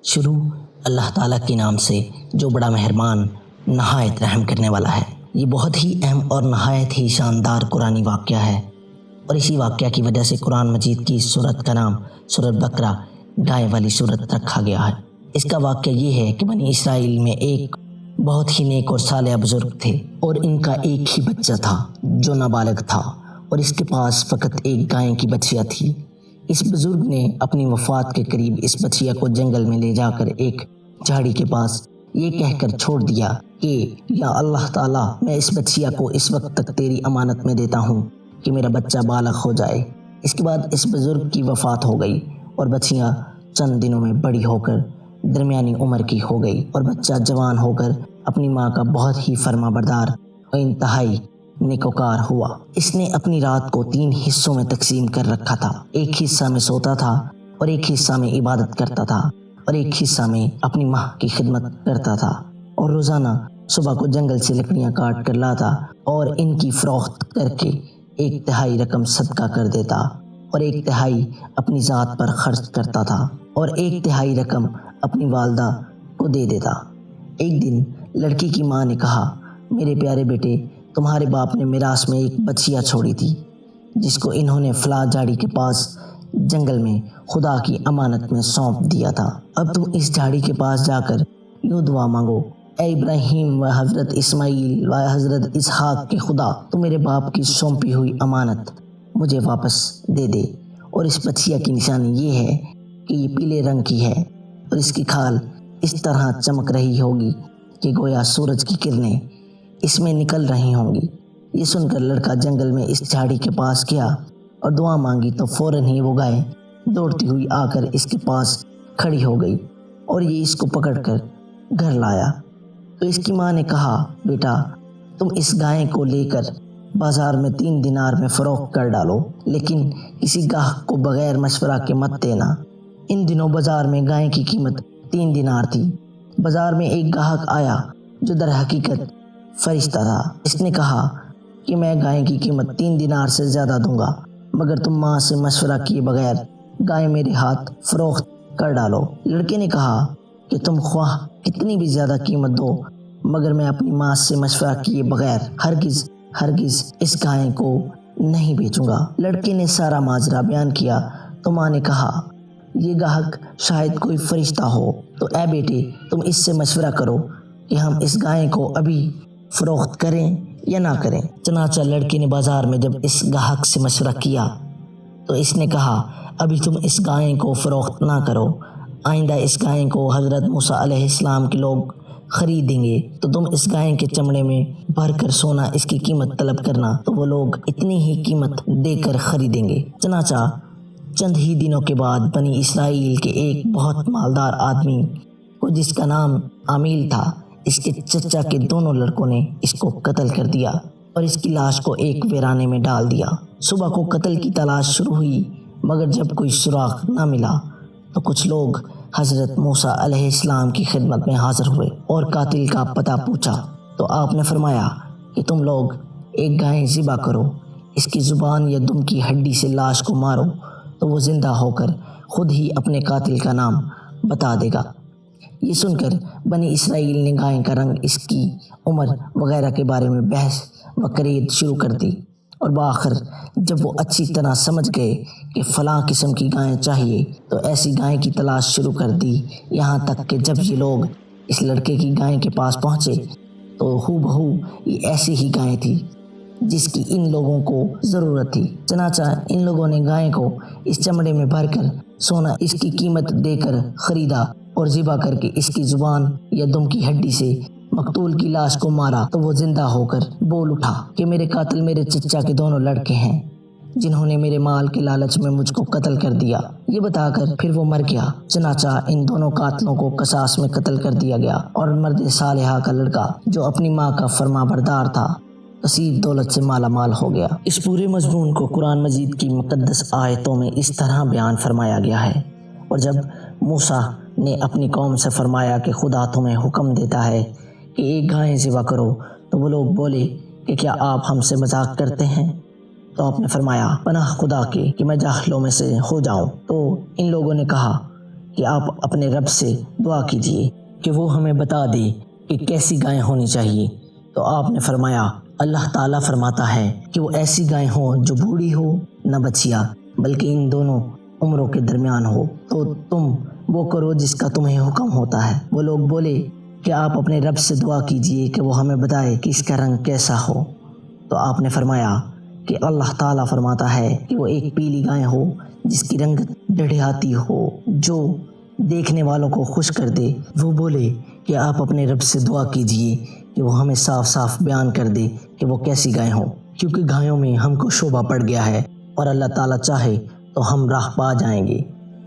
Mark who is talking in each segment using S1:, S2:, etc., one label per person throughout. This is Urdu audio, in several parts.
S1: شروع اللہ تعالیٰ کے نام سے جو بڑا مہربان نہایت رحم کرنے والا ہے۔ یہ بہت ہی اہم اور نہایت ہی شاندار قرآنی واقعہ ہے، اور اسی واقعہ کی وجہ سے قرآن مجید کی سورت کا نام سورت بقرہ گائے والی سورت رکھا گیا ہے۔ اس کا واقعہ یہ ہے کہ بنی اسرائیل میں ایک بہت ہی نیک اور صالح بزرگ تھے، اور ان کا ایک ہی بچہ تھا جو نابالغ تھا، اور اس کے پاس فقط ایک گائے کی بچھیا تھی۔ اس بزرگ نے اپنی وفات کے قریب اس بچیا کو جنگل میں لے جا کر ایک جھاڑی کے پاس یہ کہہ کر چھوڑ دیا کہ یا اللہ تعالیٰ، میں اس بچیا کو اس وقت تک تیری امانت میں دیتا ہوں کہ میرا بچہ بالغ ہو جائے۔ اس کے بعد اس بزرگ کی وفات ہو گئی، اور بچیا چند دنوں میں بڑی ہو کر درمیانی عمر کی ہو گئی، اور بچہ جوان ہو کر اپنی ماں کا بہت ہی فرما بردار اور انتہائی نیکوکار ہوا۔ اس نے اپنی رات کو 3 حصوں میں تقسیم کر رکھا تھا۔ ایک حصہ میں سوتا تھا، اور ایک حصہ میں عبادت کرتا تھا، اور ایک حصہ میں اپنی ماں کی خدمت کرتا تھا، اور روزانہ صبح کو جنگل سے لکڑیاں کاٹ کر لاتا اور ان کی فروخت کر کے 1/3 رقم صدقہ کر دیتا، اور 1/3 اپنی ذات پر خرچ کرتا تھا، اور 1/3 رقم اپنی والدہ کو دے دیتا۔ ایک دن لڑکی کی ماں نے کہا، میرے پیارے بیٹے، تمہارے باپ نے میراث میں ایک بچیا چھوڑی تھی جس کو انہوں نے فلاں جھاڑی کے پاس جنگل میں خدا کی امانت میں سونپ دیا تھا۔ اب تم اس جھاڑی کے پاس جا کر یوں دعا مانگو، اے ابراہیم و حضرت اسماعیل و حضرت اسحاق کے خدا، تو میرے باپ کی سونپی ہوئی امانت مجھے واپس دے دے۔ اور اس بچیا کی نشانی یہ ہے کہ یہ پیلے رنگ کی ہے، اور اس کی کھال اس طرح چمک رہی ہوگی کہ گویا سورج کی کرنیں اس میں نکل رہی ہوں گی۔ یہ سن کر لڑکا جنگل میں اس جھاڑی کے پاس گیا اور دعا مانگی، تو فوراً ہی وہ گائے دوڑتی ہوئی آ کر اس کے پاس کھڑی ہو گئی، اور یہ اس کو پکڑ کر گھر لایا۔ تو اس کی ماں نے کہا، بیٹا، تم اس گائے کو لے کر بازار میں 3 دینار میں فروخت کر ڈالو، لیکن کسی گاہک کو بغیر مشورہ کے مت دینا۔ ان دنوں بازار میں گائے کی قیمت 3 دینار تھی۔ بازار میں ایک گاہک آیا جو در حقیقت فرشتہ تھا۔ اس نے کہا کہ میں گائے کی قیمت 3 دینار سے زیادہ دوں گا، مگر تم ماں سے مشورہ کیے بغیر گائے میرے ہاتھ فروخت کر ڈالو۔ لڑکے نے کہا کہ تم خواہ کتنی بھی زیادہ قیمت دو، مگر میں اپنی ماں سے مشورہ کیے بغیر ہرگز اس گائے کو نہیں بیچوں گا۔ لڑکے نے سارا ماجرا بیان کیا، تو ماں نے کہا، یہ گاہک شاید کوئی فرشتہ ہو، تو اے بیٹے، تم اس سے مشورہ کرو کہ ہم اس گائے کو ابھی فروخت کریں یا نہ کریں۔ چنانچہ لڑکے نے بازار میں جب اس گاہک سے مشورہ کیا تو اس نے کہا، ابھی تم اس گائے کو فروخت نہ کرو، آئندہ اس گائے کو حضرت موسیٰ علیہ السلام کے لوگ خریدیں گے تو تم اس گائے کے چمڑے میں بھر کر سونا اس کی قیمت طلب کرنا، تو وہ لوگ اتنی ہی قیمت دے کر خریدیں گے۔ چنانچہ چند ہی دنوں کے بعد بنی اسرائیل کے ایک بہت مالدار آدمی کو، جس کا نام عامیل تھا، اس کے چچا کے دونوں لڑکوں نے اس کو قتل کر دیا اور اس کی لاش کو ایک ویرانے میں ڈال دیا۔ صبح کو قتل کی تلاش شروع ہوئی، مگر جب کوئی سراغ نہ ملا تو کچھ لوگ حضرت موسیٰ علیہ السلام کی خدمت میں حاضر ہوئے اور قاتل کا پتہ پوچھا، تو آپ نے فرمایا کہ تم لوگ ایک گائے ذبح کرو، اس کی زبان یا دم کی ہڈی سے لاش کو مارو، تو وہ زندہ ہو کر خود ہی اپنے قاتل کا نام بتا دے گا۔ یہ سن کر بنی اسرائیل نے گائے کا رنگ، اس کی عمر وغیرہ کے بارے میں بحث و کرید شروع کر دی، اور بآخر جب وہ اچھی طرح سمجھ گئے کہ فلاں قسم کی گائے چاہیے تو ایسی گائے کی تلاش شروع کر دی، یہاں تک کہ جب یہ لوگ اس لڑکے کی گائے کے پاس پہنچے تو ہو بہو یہ ایسی ہی گائے تھی جس کی ان لوگوں کو ضرورت تھی۔ چنانچہ ان لوگوں نے گائے کو اس چمڑے میں بھر کر سونا اس کی قیمت دے کر خریدا، اور ذبح کر کے اس کی زبان یا دم کی ہڈی سے مقتول کی لاش کو مارا، تو وہ زندہ ہو کر بول اٹھا کہ میرے قاتل میرے چچا کے دونوں لڑکے ہیں، جنہوں نے میرے مال کے لالچ میں مجھ کو قتل کر دیا۔ یہ بتا کر پھر وہ مر گیا۔ چنانچہ ان دونوں قاتلوں کو قصاص میں قتل کر دیا گیا، اور مرد صالحہ کا لڑکا جو اپنی ماں کا فرما بردار تھا کثیر دولت سے مالا مال ہو گیا۔ اس پورے مضمون کو قرآن مجید کی مقدس آیتوں میں اس طرح بیان فرمایا گیا ہے، اور جب موسیٰ نے اپنی قوم سے فرمایا کہ خدا تمہیں حکم دیتا ہے کہ ایک گائے ذبح کرو، تو وہ لوگ بولے کہ کیا آپ ہم سے مذاق کرتے ہیں؟ تو آپ نے فرمایا، پناہ خدا کے کہ میں جاہلوں میں سے ہو جاؤں۔ تو ان لوگوں نے کہا کہ آپ اپنے رب سے دعا کیجیے کہ وہ ہمیں بتا دے کہ کیسی گائیں ہونی چاہیے۔ تو آپ نے فرمایا اللہ تعالیٰ فرماتا ہے کہ وہ ایسی گائیں ہوں جو بوڑھی ہو نہ بچیا، بلکہ ان دونوں عمروں کے درمیان ہو، تو تم وہ کرو جس کا تمہیں حکم ہوتا ہے۔ وہ لوگ بولے کہ آپ اپنے رب سے دعا کیجیے کہ وہ ہمیں بتائے کہ اس کا رنگ کیسا ہو۔ تو آپ نے فرمایا کہ اللہ تعالیٰ فرماتا ہے کہ وہ ایک پیلی گائے ہو جس کی رنگت ڈڈھیاتی ہو، جو دیکھنے والوں کو خوش کر دے۔ وہ بولے کہ آپ اپنے رب سے دعا کیجیے کہ وہ ہمیں صاف صاف بیان کر دے کہ وہ کیسی گائے ہوں، کیونکہ گایوں میں ہم کو شبہ پڑ گیا ہے اور اللہ تعالیٰ چاہے تو ہم راہ پا جائیں گے۔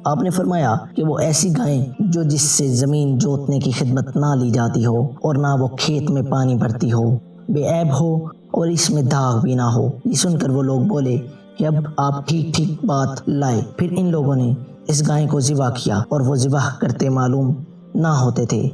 S1: آپ نے فرمایا کہ وہ ایسی گائیں جو جس سے زمین جوتنے کی خدمت نہ لی جاتی ہو اور نہ وہ کھیت میں پانی بھرتی ہو، بے عیب ہو اور اس میں داغ بھی نہ ہو۔ یہ سن کر وہ لوگ بولے کہ اب آپ ٹھیک ٹھیک بات لائے۔ پھر ان لوگوں نے اس گائے کو ذبح کیا اور وہ ذبح کرتے معلوم نہ ہوتے تھے۔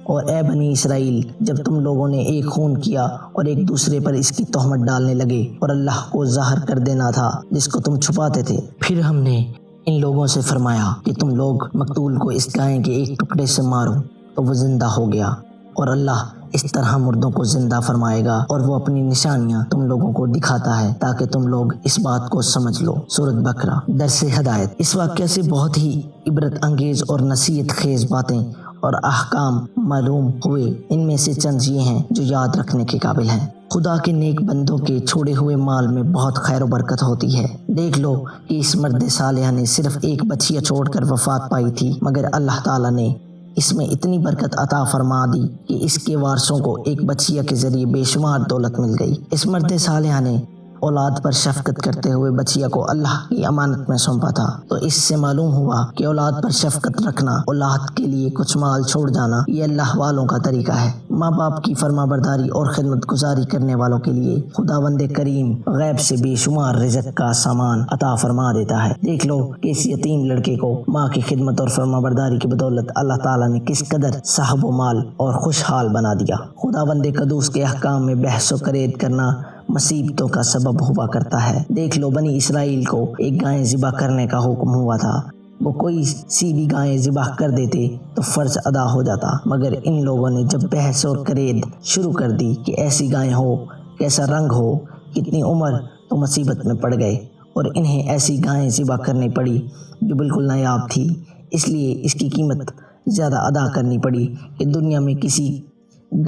S1: اور اے بنی اسرائیل، جب تم لوگوں نے ایک خون کیا اور ایک دوسرے پر اس کی تہمت ڈالنے لگے اور اللہ کو ظاہر کر دینا تھا جس کو تم چھپاتے تھے، پھر ہم نے ان لوگوں سے فرمایا کہ تم لوگ مقتول کو اس گائے کے ایک ٹکڑے سے مارو، تو وہ زندہ ہو گیا۔ اور اللہ اس طرح مردوں کو زندہ فرمائے گا اور وہ اپنی نشانیاں تم لوگوں کو دکھاتا ہے تاکہ تم لوگ اس بات کو سمجھ لو۔ سورۃ بقرہ۔ درس ہدایت۔ اس واقعے سے بہت ہی عبرت انگیز اور نصیحت خیز باتیں اور احکام معلوم ہوئے۔ ان میں سے چند یہ ہیں جو یاد رکھنے کے قابل ہیں۔ خدا کے نیک بندوں کے چھوڑے ہوئے مال میں بہت خیر و برکت ہوتی ہے۔ دیکھ لو کہ اس مرد صالح نے صرف ایک بچیا چھوڑ کر وفات پائی تھی، مگر اللہ تعالیٰ نے اس میں اتنی برکت عطا فرما دی کہ اس کے وارثوں کو ایک بچیا کے ذریعے بے شمار دولت مل گئی۔ اس مرد صالح نے اولاد پر شفقت کرتے ہوئے بچیا کو اللہ کی امانت میں سونپا تھا، تو اس سے معلوم ہوا کہ اولاد پر شفقت رکھنا، اولاد کے لیے کچھ مال چھوڑ جانا، یہ اللہ والوں کا طریقہ ہے۔ ماں باپ کی فرما برداری اور خدمت گزاری کرنے والوں کے لیے خداوند کریم غیب سے بے شمار رزق کا سامان عطا فرما دیتا ہے۔ دیکھ لو کہ اس یتیم لڑکے کو ماں کی خدمت اور فرما برداری کی بدولت اللہ تعالیٰ نے کس قدر صاحب و مال اور خوشحال بنا دیا۔ خداوند قدوس کے احکام میں بحث و کرید کرنا مصیبتوں کا سبب ہوا کرتا ہے۔ دیکھ لو بنی اسرائیل کو ایک گائے ذبح کرنے کا حکم ہوا تھا، وہ کوئی سی بھی گائے ذبح کر دیتے تو فرض ادا ہو جاتا، مگر ان لوگوں نے جب بحث اور کرید شروع کر دی کہ ایسی گائے ہو، کیسا رنگ ہو، کتنی عمر، تو مصیبت میں پڑ گئے اور انہیں ایسی گائیں ذبح کرنی پڑی جو بالکل نایاب تھی۔ اس لیے اس کی قیمت زیادہ ادا کرنی پڑی کہ دنیا میں کسی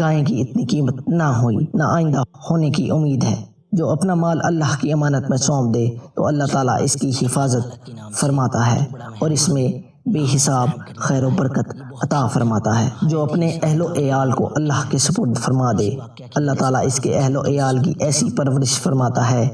S1: گائے کی اتنی قیمت نہ ہوئی، نہ آئندہ ہونے کی امید ہے۔ جو اپنا مال اللہ کی امانت میں سونپ دے تو اللہ تعالیٰ اس کی حفاظت فرماتا ہے اور اس میں بے حساب خیر و برکت عطا فرماتا ہے۔ جو اپنے اہل و عیال کو اللہ کے سپرد فرما دے، اللہ تعالیٰ اس کے اہل و عیال کی ایسی پرورش فرماتا ہے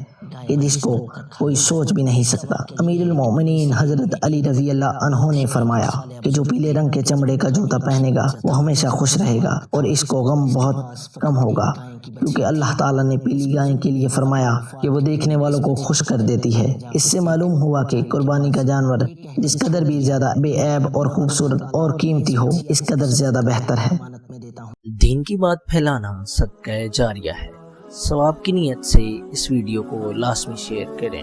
S1: کہ جس کو کوئی سوچ بھی نہیں سکتا۔ امیر المومنین حضرت علی رضی اللہ عنہ نے فرمایا کہ جو پیلے رنگ کے چمڑے کا جوتا پہنے گا وہ ہمیشہ خوش رہے گا اور اس کو غم بہت کم ہوگا، کیونکہ اللہ تعالیٰ نے پیلی گائے کے لیے فرمایا کہ وہ دیکھنے والوں کو خوش کر دیتی ہے۔ اس سے معلوم ہوا کہ قربانی کا جانور جس قدر بھی زیادہ بے عیب اور خوبصورت اور قیمتی ہو، اس قدر زیادہ بہتر ہے۔
S2: دین کی بات پھیلانا صدقہ جاریہ ہے۔ ثواب کی نیت سے اس ویڈیو کو لازمی شیئر کریں۔